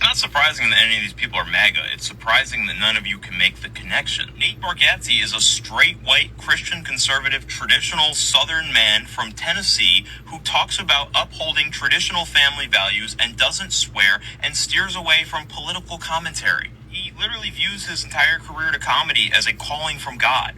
not surprising that any of these people are MAGA. It's surprising that none of you can make the connection. Nate Bargotzi is a straight white Christian conservative traditional Southern man from Tennessee who talks about upholding traditional family values and doesn't swear and steers away from political commentary. He literally views his entire career to comedy as a calling from God.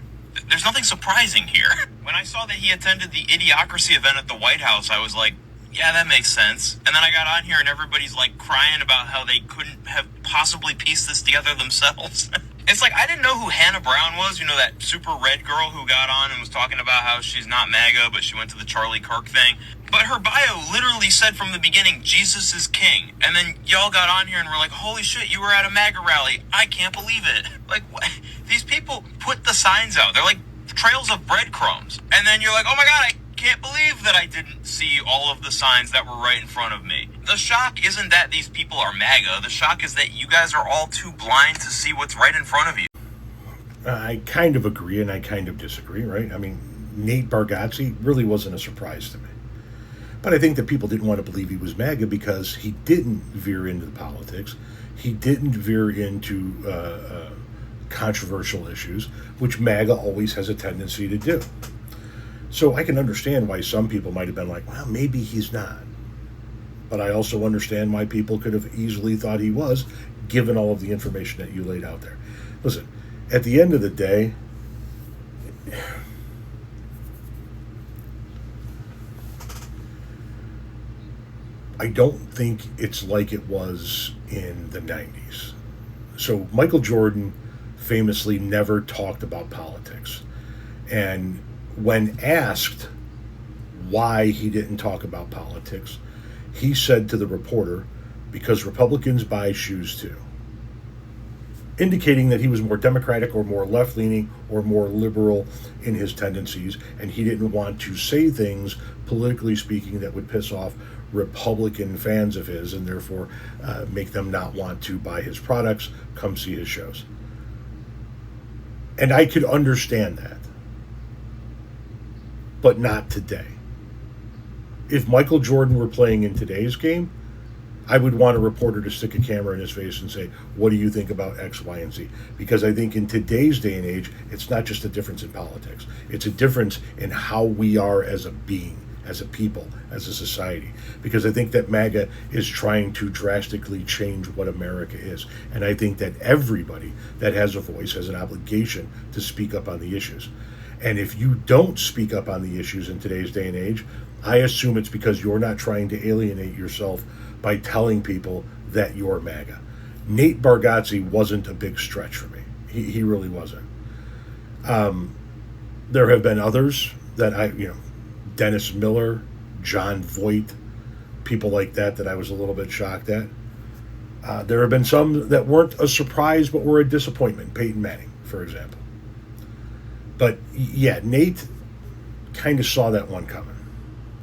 There's nothing surprising here. When I saw that he attended the Idiocracy event at the White House, I was like, yeah, that makes sense. And then I got on here and everybody's like crying about how they couldn't have possibly pieced this together themselves. It's like, I didn't know who Hannah Brown was, you know, that super red girl who got on and was talking about how she's not MAGA, but she went to the Charlie Kirk thing. But her bio literally said from the beginning, Jesus is king. And then y'all got on here and were like, holy shit, you were at a MAGA rally. I can't believe it. Like, what? These people put the signs out. They're like trails of breadcrumbs. And then you're like, oh my God, I can't believe that I didn't see all of the signs that were right in front of me. The shock isn't that these people are MAGA. The shock is that you guys are all too blind to see what's right in front of you. I kind of agree and I kind of disagree, right? I mean, Nate Bargotzi really wasn't a surprise to me. But I think that people didn't want to believe he was MAGA because he didn't veer into the politics. He didn't veer into controversial issues, which MAGA always has a tendency to do. So I can understand why some people might have been like, well, maybe he's not. But I also understand why people could have easily thought he was, given all of the information that you laid out there. Listen, at the end of the day, I don't think it's like it was in the 90s. So Michael Jordan famously never talked about politics. And when asked why he didn't talk about politics, he said to the reporter, because Republicans buy shoes too, indicating that he was more Democratic or more left-leaning or more liberal in his tendencies, and he didn't want to say things, politically speaking, that would piss off Republican fans of his and therefore make them not want to buy his products, come see his shows. And I could understand that. But not today. If Michael Jordan were playing in today's game, I would want a reporter to stick a camera in his face and say, what do you think about X, Y, and Z? Because I think in today's day and age, it's not just a difference in politics. It's a difference in how we are as a being, as a people, as a society. Because I think that MAGA is trying to drastically change what America is. And I think that everybody that has a voice has an obligation to speak up on the issues. And if you don't speak up on the issues in today's day and age, I assume it's because you're not trying to alienate yourself by telling people that you're MAGA. Nate Bargotzi wasn't a big stretch for me. He really wasn't. There have been others that Dennis Miller, John Voight, people like that I was a little bit shocked at. There have been some that weren't a surprise but were a disappointment. Peyton Manning, for example. But yeah, Nate kind of saw that one coming.